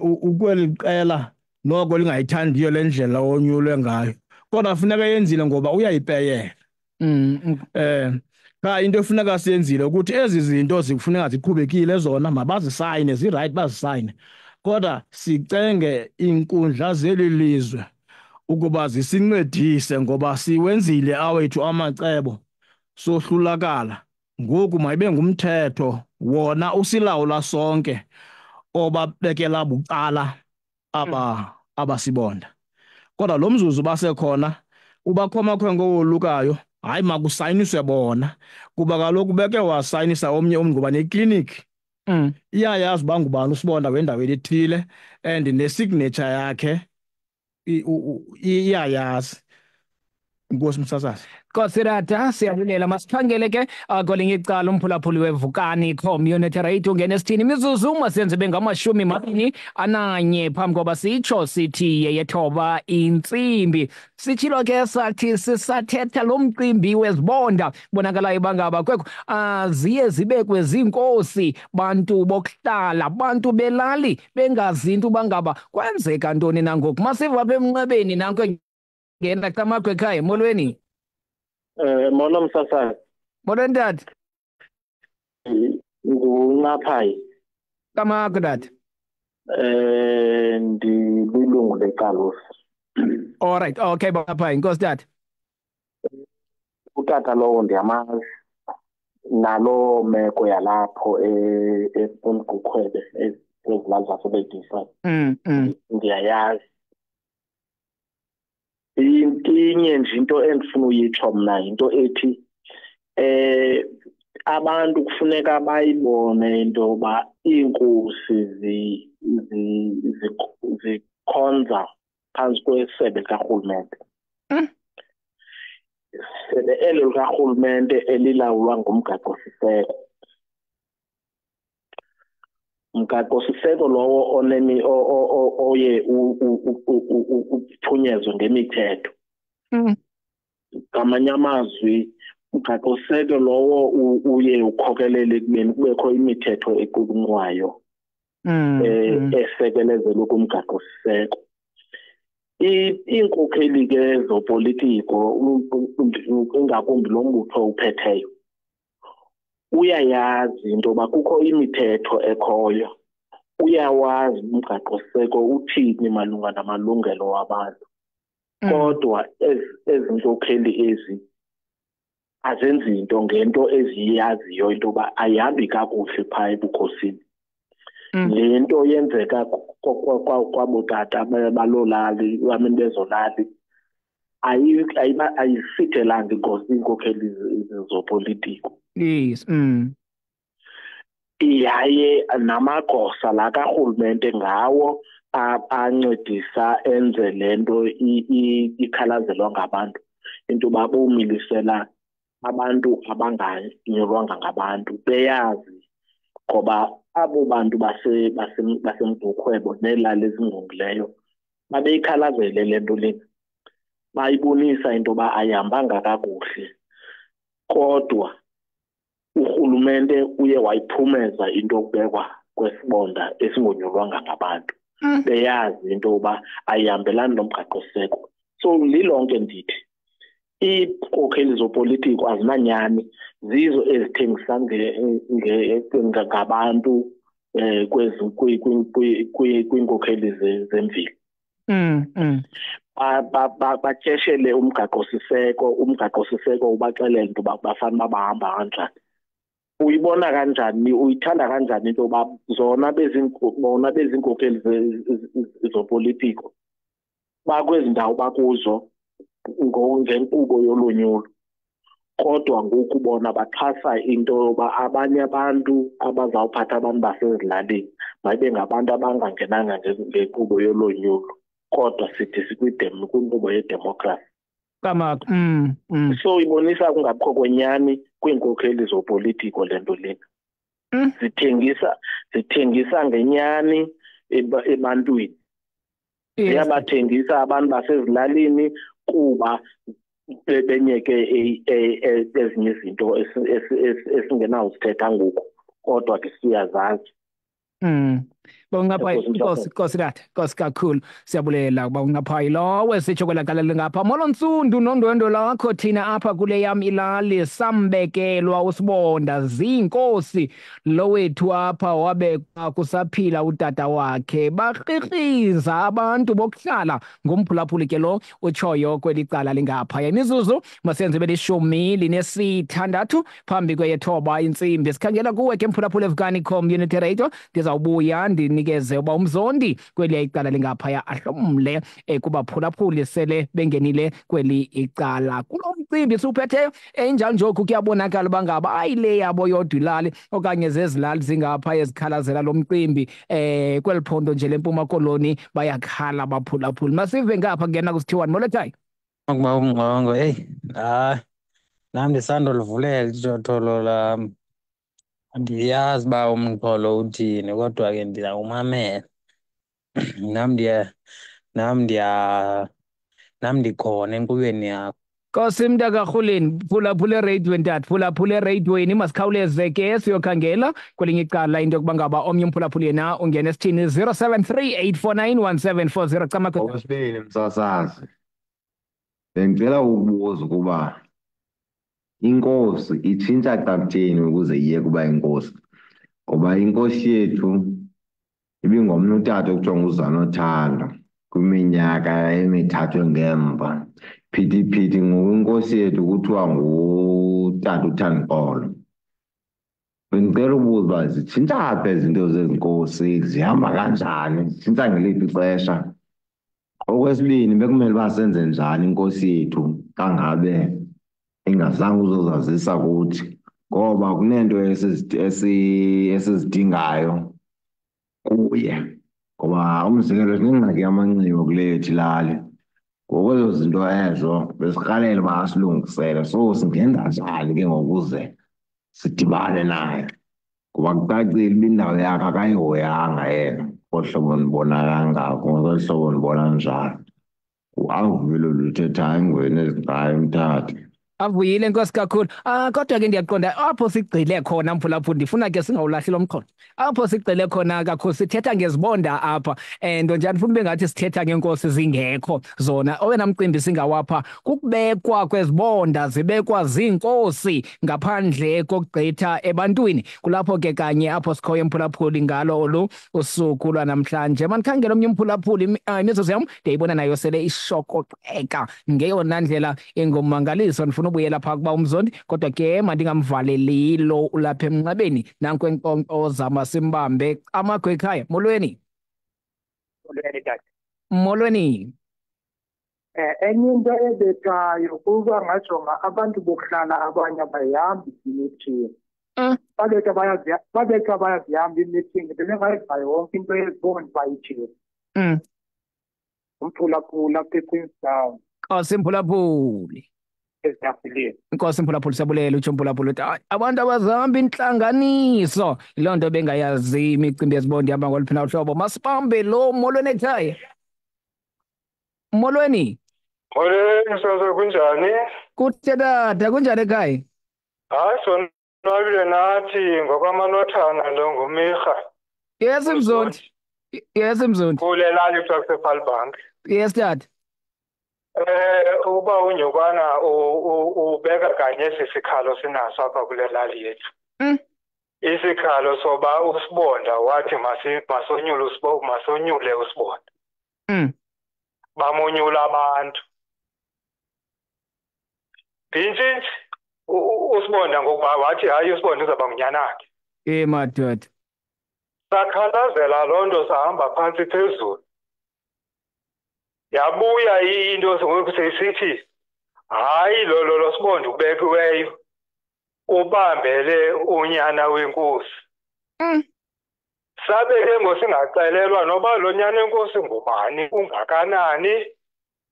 ukweli qela noko lingayithandiyo le ndlela onyulwe ngayo, kodwa funeka yenzile ngoba uyayipeyela. Qha into efuneka siyenzile ukuthi ezi zinto zifuneka ziqhubekile zona mabazisayine, zirayithi bazisayine, kodwa sicenge iinkundla zeli lizwe ukuba zisincedise ngoba siwenzile awethu amacebo sohlulakala. Ngoku mayibe ngumthetho wona usilawula sonke obabekela bucala abasibonda. Kodwa lo mzuzu basekhona ubakho amakhwenkwe wolukayo, hayi makusayiniswe bona kuba kaloku beke wasayinisa omnye umntu ngoba neklinikhi iyayazi uba ngubani usibonda wendaweni ethile and nesignature yakhe iyayazi. Inkosi msasazi. Kosirata, siyabulela masikhangele ke kwelinye icala umphulaphuli weVukani Community Radio ngenesithini imizuzu masenze be21 phambi koba sitsho sithi yeyethoba intsimbi. Sitshilo ke sathi sisathetha lo mcimbi wezibonda bonakalayo bangaba kwekho ziye zibekwe ziinkosi, bantu bokuhlala, bantu belali bengazi into bangaba kwenzeka ntoni nangoku. Masiva apha emnxebeni nanko ngena kamakwe ekhaya. Molweni. Molo msasazi. Molweni tata. Nguncaphayi. Kamakwe tata. Ndililungu lecalusi. All right, okay bapha inkosi tata. Utata lowo ndiyamazi naloo meko yalapho eMgukhwebe ezilali zaseBedisa. Ndiyayazi. Inye nje into endifuna uyitsho mna yinto ethi abantu kufuneka bayibone into yoba iinkosi zikhonza phantsi kwesebe likarhulumente. Sebe elo likarhulumente elilawulwa ngumgaqo-siseko. Umgaqo-siseko lowo oye uphunyezwe ngemithetho. Ngamanye amazwi umgaqo-siseko lowo uye ukhokelele ekubeni kubekho imithetho equlunqwayo esekelezela kumgaqo-siseko. Iinkokheli ke zopolitiko ingakumbi lo mbutho uphetheyo uyayazi into yoba kukho imithetho ekhoyo, uyawazi umgaqo-siseko uthini malunga namalungelo wabantu. Kodwa ezi nkokheli ezi azenzi into ngento eziyaziyo into yoba ayihambi kakuhle phaa ebukhosini. Le nto yenzeka kwabotata balolali bamini bezolali ayisithelanga iinkokheli zopolitiko. Yes. yaye namagosa la karhulumente ngawo ancedisa enze le nto ikhalazelwa ngabantu into yoba bomilisela abantu abanganyolwanga ngabantu beyazi ngoba abo bantu basemgqukhwebo neelali ezingqongileyo babeyikhalazele le nto lena bayibonisa into yoba ayihambanga kakuhle kodwa urhulumente uye wayiphumeza into yokubekwa kwesibonda esingonyolwanga ngabantu beyazi into yoba ayihambelani nomgaqosiseko. So lilonke ndithi iinkokheli zopolitiko azinanyani zizo ezithengisa ngabantu kwiinkokheli zemveli. Batyeshele umgaqosiseko ubaxelele into yoba bafanele bahamba kanjani. Uyibona kanjani, uyithanda kanjani into yoba zona beziinkokheli zopolitiko bakwezi ndawo bakuzo ngenkqubo yolonyulo kodwa ngoku bona baxhasa into yoba abanye abantu abazawuphatha abantu basezilalini mayibe ngabantu abangangenanga ngenkqubo yolonyulo kodwa sithi sikwinkqubo yedemokhrasi. So ibonisa kungabikho kwenyani kwiinkokheli zopolitiko le nto lena. Zithengisa ngenyani ebantwini. Ziyabathengisa abantu basezilalini kuba benyeke ezinye izinto esingenawuzithetha ngoku kodwa ke siyazazi. Bongapha inkosi kakhulu siyabulela uba ungapha lo wesitsho kwelakalele ngapha molo ntsundu nondwendo lakho thina apha kule yam ilali sambekelwa usibonda ziinkosi lo wethu apha wabekwa kusaphila utata wakhe bakrikriza abantu bokuhlala ngomphulaphuli ke lo utshoyo kweli cala lingapha imizuzu masenze beli-16 phambi kweyethoba intsimbi sikhangela kuwe ke mphulaphuli evukani community radio ndizawubuya ndinikeze uba umzondi kweli icala lingaphaya ahlomle kubaphulaphuli sele bengenile kweli icala kulo mcimbi siwuphetheyo enjalo njoku kuyabonakala uba ngaba ayile yabo yodwa ilali okanye zezilali zingapha ezikhalazela lo mcimbi kweli phondo nje lempuma koloni bayakhala baphulaphuli masive ngapha kungena kusithiwani molekhaya ukuba umnqongo nam ndisandolivulela itshotholo lam andiyazi uba umxholo uthini kodwa ke ndiyawumamela nam ndikhona enkqubeni yakho. Nkosi mntakarhuleni phulaphula ereyidweni ntathu phulaphula ereyidweni masikhawuleze ke siyokhangela kwelinye icala into yokuba ngaba omnye umphulaphuli yena ungena esithini 0738491740 cama. Okwesibini msasazi bendicela ukubuza ukuba inkosi itshintsha kutheni ukuze iye kuba inkosi ngoba inkosi yethu ibingomnye utata okuthiwa nguZanothando kwiminyaka emithathu ngemva phithi ngoku inkosi yethu kuthiwa ngutata uThandipolo. Bendicela ubuza uba zitshintsha apha izinto zezinkosi zihamba kanjani zitshintsha ngeliphi ixesha. Okwesibini bekumele uba senze njani inkosi yethu kangabe ingazange uzozazisa kuthi ngoba kuneento esizidingayo kuye ngoba umzekelo sinengxaki yamanxiwa kule yethu ilali ngokwezo zinto ezo besirhalela uba asilungisele so singenza njani ke ngokuze sidibane naye ngoba kucacile uba indawo yakhe akayihoyanga yena ngolu hlobo ndibona kangako ngolu hlobo ndibona njalo. Avuyile luthethayo engweni ezingayo umthathe. Avuyile nkosi kakhulu. Kodwa ke ndiyaqonda apho sigcile khona mphulaphuli ndifuna ke singawulahli lo mkhono. Apho sigcile khona kakhulu sithetha ngezibonda apha nto njani ndifuna ube ngathi sithetha ngeenkosi zingekho zona. Owena mcimbi singawapha kukubekwa kwezibonda zibekwa ziinkosi ngaphandle kokugqitha ebantwini. Kulapho ke kanye apho sikhoyo mphulaphuli ngalo olu usuku lwanamhlanje. Mandikhangela omnye umphulaphuli imizuzu yam ndiyayibona nayo sele ishokoxeka ngeyona ndlela engumangaliso. Ndifuna ubuyela phaa kuba umzondi kodwa ke mandingamvaleli lo ulapha emnxebeni nanko enkqonkqoza masimbambe amagwe ekhaya. Molweni. Molweni tata. Molweni. Enye into ebethayo kuba ngajonga abantu bokuhlala abanye abayihambi imithini babetha bayazihamba iimeeting bendengayiva yonke into yeziboni bayithiwe umphulaphula apha eQueenstown Inkosi Mphulaphuli. ezitafuleni. Inkosi Mphulaphuli siyabulela utsho Mphulaphuli uthi abantu abazihamba intlanganiso yiloo nto bengayazi imicimbi yezibonda ihamba ngoluphi na uhlobo. Masibambe lo molweni ekhaya. Molweni. Molweni sasa kunjani? Kuhle tata kunjani ekhaya? Hayi sonwabile nathi ngokwamanothana lo ngumirha. Yes Mzondi. Yes Mzondi. Kule lali kuthiwa kuseFalbank. Yes tata. Uba unyukwana ubeka kanye esi sikhalo sinaso apha kule lali yethu. Isikhalo soba usibonda wathi masonyule usibonda. Bamonyula abantu. Bintshintshi usibonda ngokuba wathi hayi usibonda uzaba ngunyanakhe. Madoda. Sakhalazela loo nto sahamba phantsi phezulu. Yabuya into sesithi hayi lo sibonda ubekiweyo ubambele unyana wenkosi. Sabe ke ngosingacelelwa noba lo nyana wenkosi ngubani ungakanani.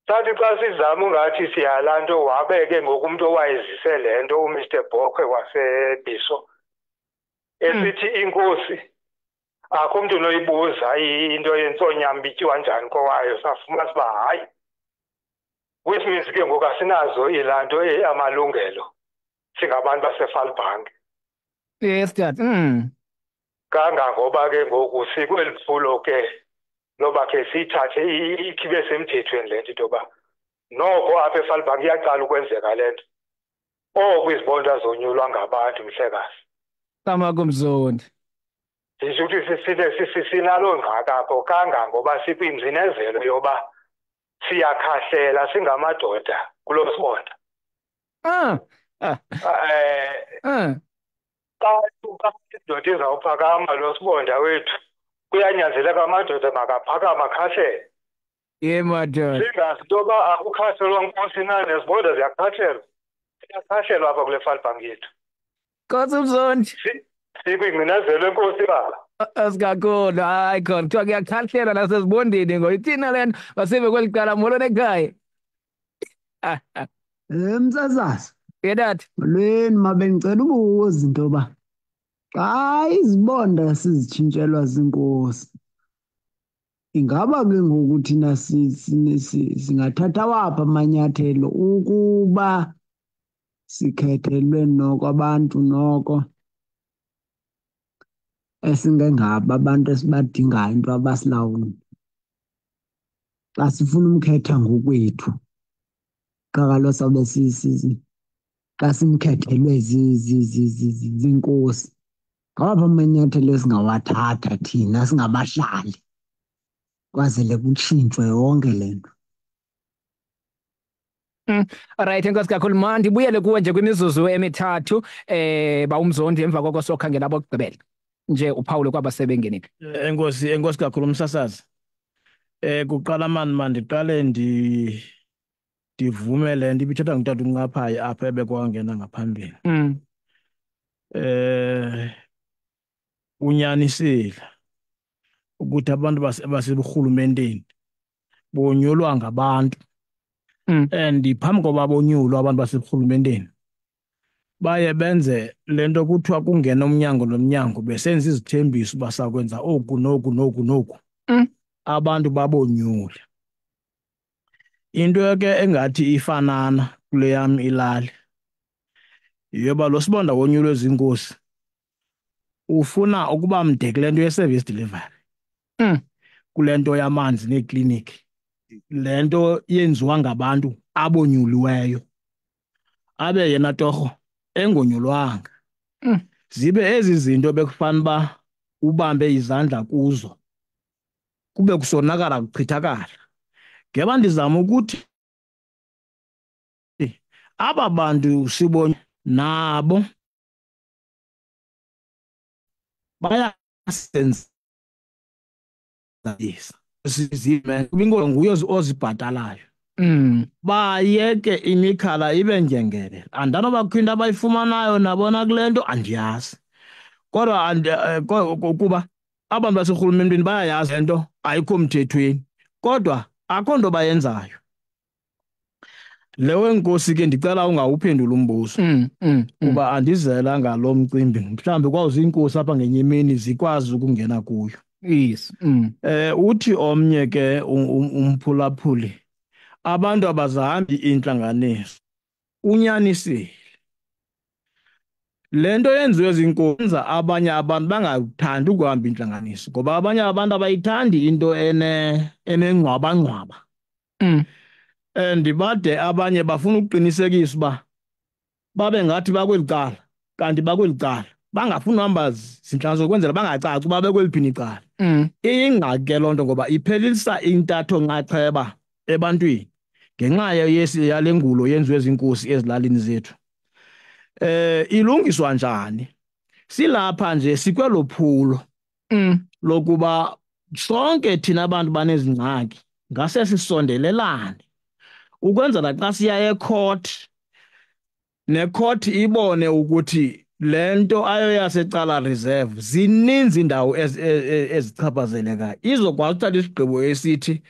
Sathi xa sizama ungathi siyala nto wabeke ngokumuntu owayezise le nto uMr Bokwe waseBiso esithi inkosi akho umuntu noyibuza into yentsonyama ityiwa njani kowayo safumana siba hayi which means ke ngoku asinazo ilanto amalungelo singabantu baseFalbank. Yes dad. Kangangoba ke ngoku sikweli phulo ke loba ke sithathe ikhibe semthethweni le nto yoba noko apha eFalbank iyaqala ukwenzeka le nto oku izibonda zonyulwa ngabantu mhlekazi. Kama kumzondi. Ndisho ukuthi sinalo ngqaka apho kangangoba sikwingcinezelo yoba siyakhahlela singamadoda kulo sibonda. Xa indoda izawuphakama lo sibonda wethu kuyanyanzeleka amadoda makaphakama akhahlele. Madoda. Singazi into yoba akukhathelwa nkosi na nezibonda ziyakhathelwa. Siyakhathelwa apha kule Falbank yethu. Nkosi Mzondi. Sikwingcinezelo enkosi baba. Asikakhona hayi khona kuthiwa kuyakhahlelwa nasezibondeni ngoyithina le nto basive kweli cala molweni ekhaya. Msasazi. Yedade. Molweni mabengicela ubuza into yoba xa izibonda sizitshintshelwa ziinkosi ingaba ke ngoku thina singathatha waphi amanyathelo ukuba sikhethelwe noko abantu noko esingengabo abantu esibadingayo into abasilawula xa sifuna umkhetha ngokwethu xa kaloku sawube xa simkhethelwe ziinkosi ngawaphi amanyathelo esingawathatha thina singabahlali kwazele kutshintshwe yonke le nto. Alright enkosi kakhulu ma ndibuyele kuwe nje kwimizuzu emithathu bawumzondi emva koko sokhangela abokugqibela nje uphawule kwabasebengenile. Enkosi kakhulu umsasazi. Kuqala mandiqale ndivume le nto ibithetha ngutata uNqaphayi apha ebekwangena ngaphambili. Unyanisile ukuthi abantu baseburhulumenteni bonyulwa ngabantu. And phambi koba bonyulwa abantu baseburhulumenteni baye benze le nto kuthiwa kungena umnyango nomnyango besenza izithembiso basakwenza oku noku noku noku abantu babonyule. Into ke engathi ifanana kule yam ilali yoba lo sibonda wonyulwe zinkosi ufuna ukuba mde kule nto ye-service delivery kule nto yamanzi neekliniki le nto yenziwa ngabantu abonyuliweyo abe yena torho engonyulwanga. Zibe ezi zinto bekufanele uba ubambe izandla kuzo kube kusonakala kuchithakala. Ngeba ndizama ukuthi aba bantu sibonye nabo bayasenza nguye ozibhatalayo bayeke imikhala ibe njengele. Andanoba into abayifumanayo nabona kule nto andiyazi, kodwa kuba abantu baserhulumenteni bayayazi le nto ayikho mthethweni, kodwa akho nto bayenzayo. Le wenkosi ke ndicela ungawuphendula umbuzo kuba andizela ngalo mcimbi, mhlawumbi kwawuze iinkosi apha ngenye imini zikwazi ukungena kuyo. Yes. Uthi omnye ke umphulaphuli, abantu abazihambi intlanganiso. Unyanisile. Le nto yenziwe ziinkosi abanye abantu bangathandi ukuhamba intlanganiso ngoba abanye abantu abayithandi into enengcwabangcwaba. And bade abanye bafuna ukuqinisekisa uba babe ngathi bakweli cala, kanti bakweli cala. Bangafuni uhamba zintlanganiso kwenzela bangacaci uba bekweliphini icala. Iyingxaki ke loo nto ngoba iphelisa intatho nxaxheba ebantwini ngenxa yale ngulo yenziwe ziinkosi ezilalini zethu. Ilungiswa njani? Silapha nje sikwelo phulo lokuba sonke thina abantu banezingxaki ngase sisondelelane ukwenzela xa siya ecourt, necourt ibone ukuthi le nto ayoyasecala reserve zininzi iindawo ezichaphazelekayo, izokwazi uthatha isigqibo esithi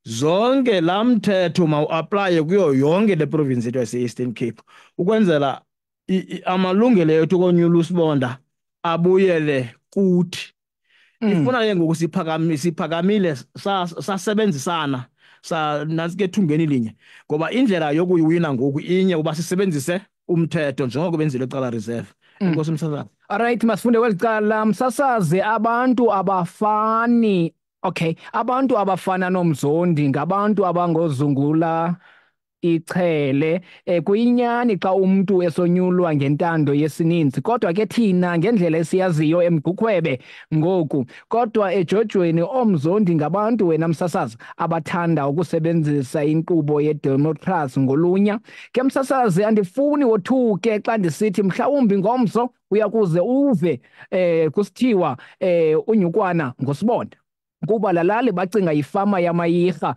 zonke laa mthetho mawuaplaye kuyo yonke le province yethu yase-Eastern Cape ukwenzela amalungelo ethu okonyula usibonda abuyele kuthi. Ifuna ke ngoku siphakamile sasebenzisana nantsi ke ethungeni linye ngoba indlela yokuyiwina ngoku inye uba sisebenzise umthetho njengoko benzile ecala reserve. Enkosi Msasazi. Alright, masifunde kweli cala. Msasazi, abantu abafani. Okay, abantu abafana noMzondi ngabantu abangozungula ichele. Kuyinyani xa umntu esonyulwa ngentando yesininzi, kodwa ke thina ngendlela esiyaziyo emgqukhwebe ngoku, kodwa ejojweni oMzondi ngabantu, wena Msasazi, abathanda ukusebenzisa inkqubo yedemokhrasi ngolunya. Ke Msasazi, andifuni wothuke xa ndisithi mhlawumbi ngomso uyakuze uve kusithiwa unyukwana ngosibonda. Kuba lalali bacinga ifama yamayirha,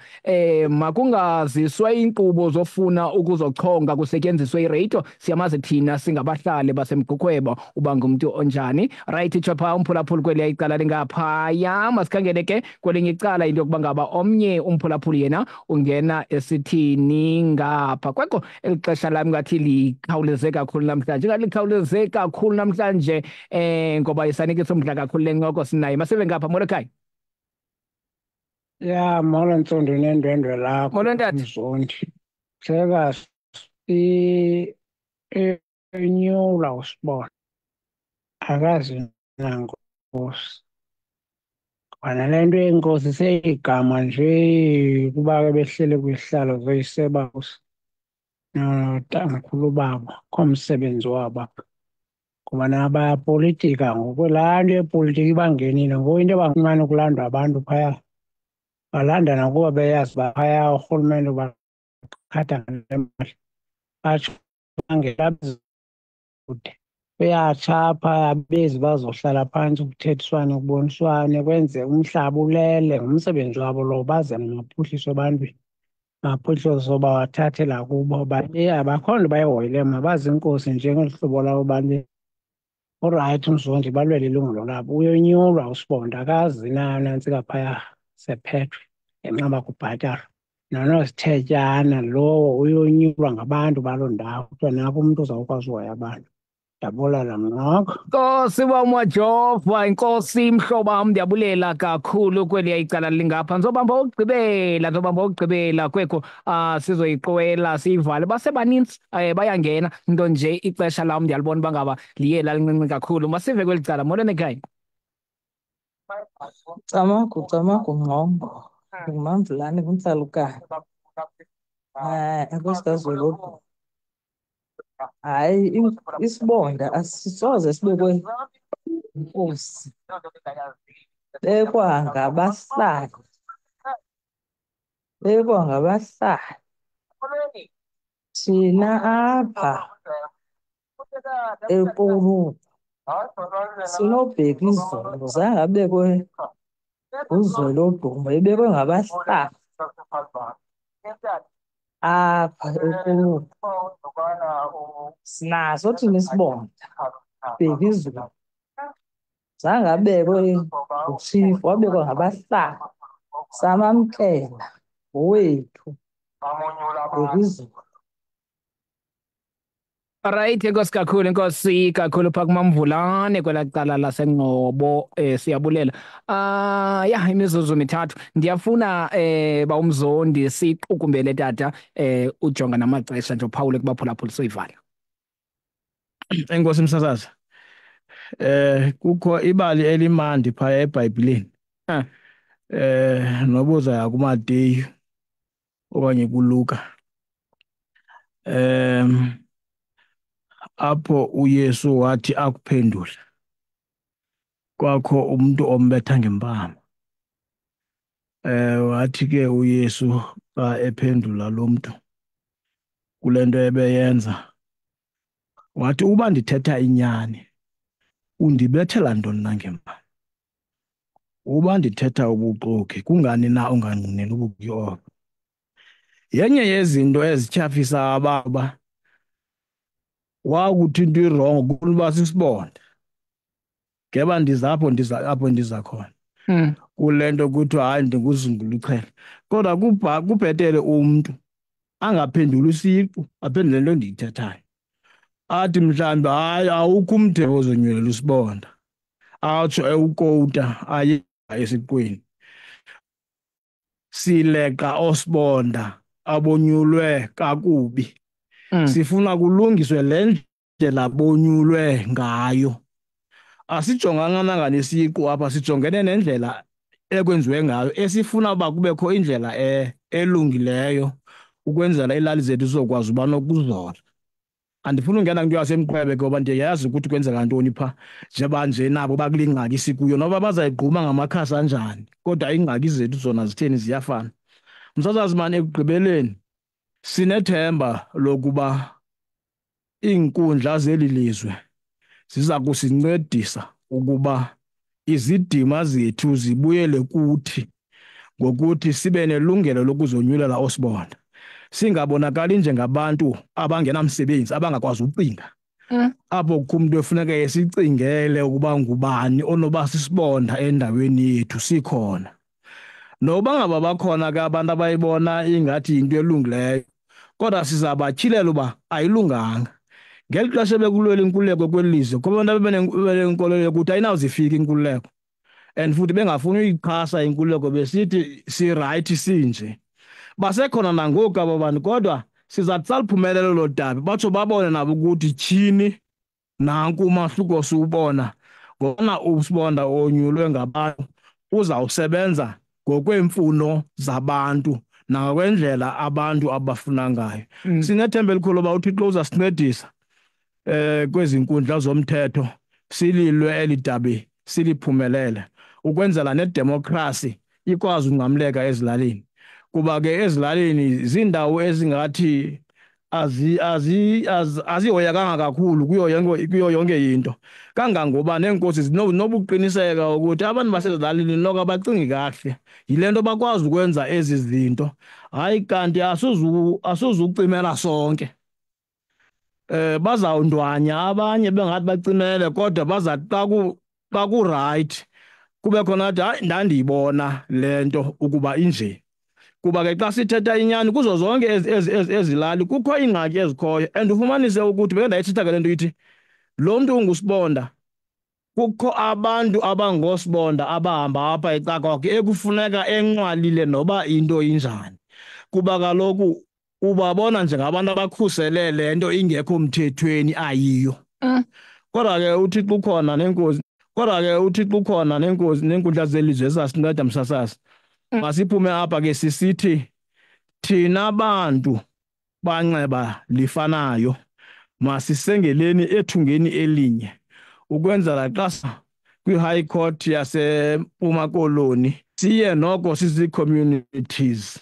makungaziswe iinkqubo zofuna ukuzochonga kusetyenziswe ireyido. Siyamazi thina singabahlali basemgqukhweba uba ngumntu onjani. Right, itsho umphulaphuli kweliya icala lingaphaya. Masikhangele ke kwelinye icala into yokuba ngaba omnye umphulaphuli yena ungena esithini ngapha. Kwekho eli xesha lam ngathi likhawuleze kakhulu namhlanje, ngathi likhawuleze kakhulu namhlanje ngoba isanikisa umdla kakhulu le ncoko sinayo. Masive ngapha, Mordecai. Ya, molo Ntsondo nendwendwe lakho. Molo ntate. Mzondi. Hleka enyula usibona. Akazi nankosi. Kwanale nto yenkosi seyigama nje kuba ke behlele kwihlalo zoyisebabusi notamkhulu babo komsebenzi wabo apha. Kuba nabayapolitika ngoku laa nto yepolitiki ibangenile ngoku into ebafumana ukulandwa abantu phaya. Balanda nakuba beyazi uba phaya urhulumente ubaqhatha ngale mali. Batsho bangelakude. Uyatsha phaya bezi bazohlala phantsi kuthethiswane kuboniswane kwenze umhlaba ulele. Ngumsebenzi wabo lowo, baze namaphuhliso ebantwini. Amaphuhliso bawathathela kubo abakho nto bayihoyile, mabazi inkosi njengeli hlobo labo bale. Orayithi Mzondi balwele ilungelo labo. Uyonyulwa usibonda akazi nantsika phaya sephethwe enqaba kubhatala. Nonosithethyana lowo uyonyulwa ngabantu baloo ndawo, kuthiwa napho umntu uzawukwazi uhoya abantu. Ndiyabulela mnoko. Nkosi wam wajova, inkosi mhlobam, ndiyabulela kakhulu kweliya icala lingapha. Nzobamba ukugqibela kwekho sizoyiqwela siyivale. Basebanintsi bayangena, nto nje ixesha lam ndiyalibona uba ngaba liye lalincinci kakhulu. Masive kweli cala. Molweni ekhaya. Camagu Ngqombo, ngumamvulane kuntsalukazi. Nkosikazi Welodwa. Hayi, isibonda asisoze sibekwe inkosi. Bekwangabahlali. Thina apha ePoro sinobheka izolo, zange abekwe uZwelodumo, ebekwe ngabahlali. apha ekuyo sinaso thina isibonda bheka izulu zange abekwe nguchief wabekwa ngabahlali samamkela ngowethu bheka izulu. Alright, inkosi kakhulu pha kuMamvulane kwela cala laseNgcobo siyabulela. Ya imizuzu mithathu ndiyafuna bawumzondi siqukumbele tata ujonga namaxesha nje uphawule kubaphulaphuli soyivala. Enkosi msasazi. Kukho ibali elimandi phaya eBhayibhelini. Nobuza yakuMateyu okanye kuLuka. Apho uYesu wathi akuphendula kwakho umuntu ombetha ngempama. Wathi ke uYesu xa ephendula lo muntu kule nto ebeyenza wathi uba ndithetha inyani undibethela ntoni na ngempama? Uba ndithetha ubuxoki kungani na unganqineli ubuxoki obo? Yenye yezinto ezityhafisa ababa wakuthi into irongo kuba sisibonda ngeba apho ndiza khona kule nto kuthiwa hayi ndinguzungula ichele. Kodwa kubhetele umntu angaphenduli isiqu aphendule le nto ndiyithethayo athi mhlawumbi hayi awukho umthetho ozonyulela usibonda atsho ewukowuta aye esiqweni. Sileqa osibonda abonyulwe kakubi. Sifuna kulungiswe le ndlela bonyulwe ngayo. Asijonganga nanganesiqu apha, sijongene nendlela ekwenziwe ngayo esifuna uba kubekho indlela elungileyo ukwenzela ilali zethu sizokwazi uba nokuzola. Andifuna ungena kwinto yasemqwebe ngoba ndiyayazi ukuthi kwenzeka ntoni pha njeba nje nabo bakule ngxaki sikuyo noba bazayigquma ngamakhasi anjani kodwa iingxaki zethu zona zitheni ziyafana. Msasazi mani, ekugqibeleni sinethemba lokuba iinkundla zeli lizwe ziza kusincedisa ukuba izidima zethu zibuyele kuthi ngokuthi sibe nelungelo lokuzonyulela osibonda. Singabonakali njengabantu abangenamsebenzi abangakwazi ucinga. Apho kukho umntu efuneka esicingele ukuba ngubani onoba sisibonda endaweni yethu sikhona. Noba ngaba bakhona ke abantu abayibona ingathi yinto elungileyo kodwa sizabatyhilela uba ayilunganga. Ngeli xesha bekulwela inkululeko kweli lizwe kuba abantu abebenenkolelo yokuthi ayinawuzifika inkululeko and futhi bengafuni uyixhasa inkululeko besithi sirayithi sinje. Basekhona nangoku aba bantu kodwa sizathi saliphumelela lo dabi batsho babone nabo ukuthi tyhini nanku umahluko siwubona ngona usibonda onyulwe ngabantu uzawusebenza ngokweemfuno zabantu nangokwendlela abantu abafuna ngayo. Sinethemba elikhulu uba uThixo uzasincedisa kwezi nkundla zomthetho sililwe eli dabi siliphumelele ukwenzela nedemokhrasi ikwazi ungqamleka ezilalini. Kuba ke ezilalini zindawo ezingathi azihoyakanga kakhulu kuyo yonke into. Kangangoba neenkosi zinobuqiniseka ukuthi abantu basezilalini noko abacingi kahle. Yile nto bakwazi ukwenza ezi zinto. Hayi kanti asuzucimela sonke. Bazawundwanya abanye bengathi bacimele kodwa bazathi xa kurayithi kube khona athi hayi ndandiyibona le nto ukuba inje. Kuba ke xa sithetha inyani kuzo zonke ezilali kukho iingxaki ezikhoyo and ufumanise ukuthi bendayithetha ke le nto ithi lo mntu ungusibonda kukho abantu abangosibonda abahamba apha ecakwakhe ekufuneka enqwalile noba into injani. Kuba kaloku ubabona njengabantu abakhusele le nto ingekho mthethweni ayiyo. Kodwa ke uThixo ukhona nenkosi. Kodwa ke uThixo ukhona nenkosi neenkundla zelizwe ezasinceda msasazi. Masiphume apha ke sisithi thina bantu banxeba lifanayo masisengeleni ethungeni elinye ukwenzela xa kwi-High Court yaseMpuma Koloni siye noko sisi-communities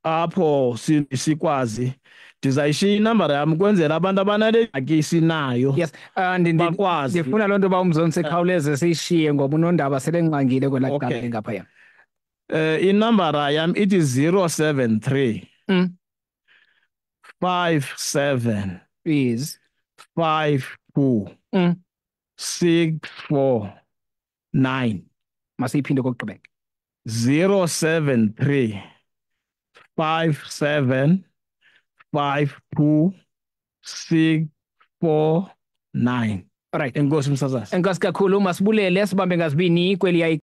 apho sikwazi. Ndizayishiya inambara yam ukwenzela abantu abanale ngxaki sinayo. Yes, bakwazi. ndifuna loo nto uba umzonsi sikhawuleze siyishiye ngoba unondaba selenqangile kwelaa cala ngaphaya. Inambara yam ithi 073 57 is 52 649. Masiyiphinde kokugqibeka. 073 57 52 649. Right. Enkosi msasazi. Enkosi kakhulu, masibulele sibambe ngazibini kweli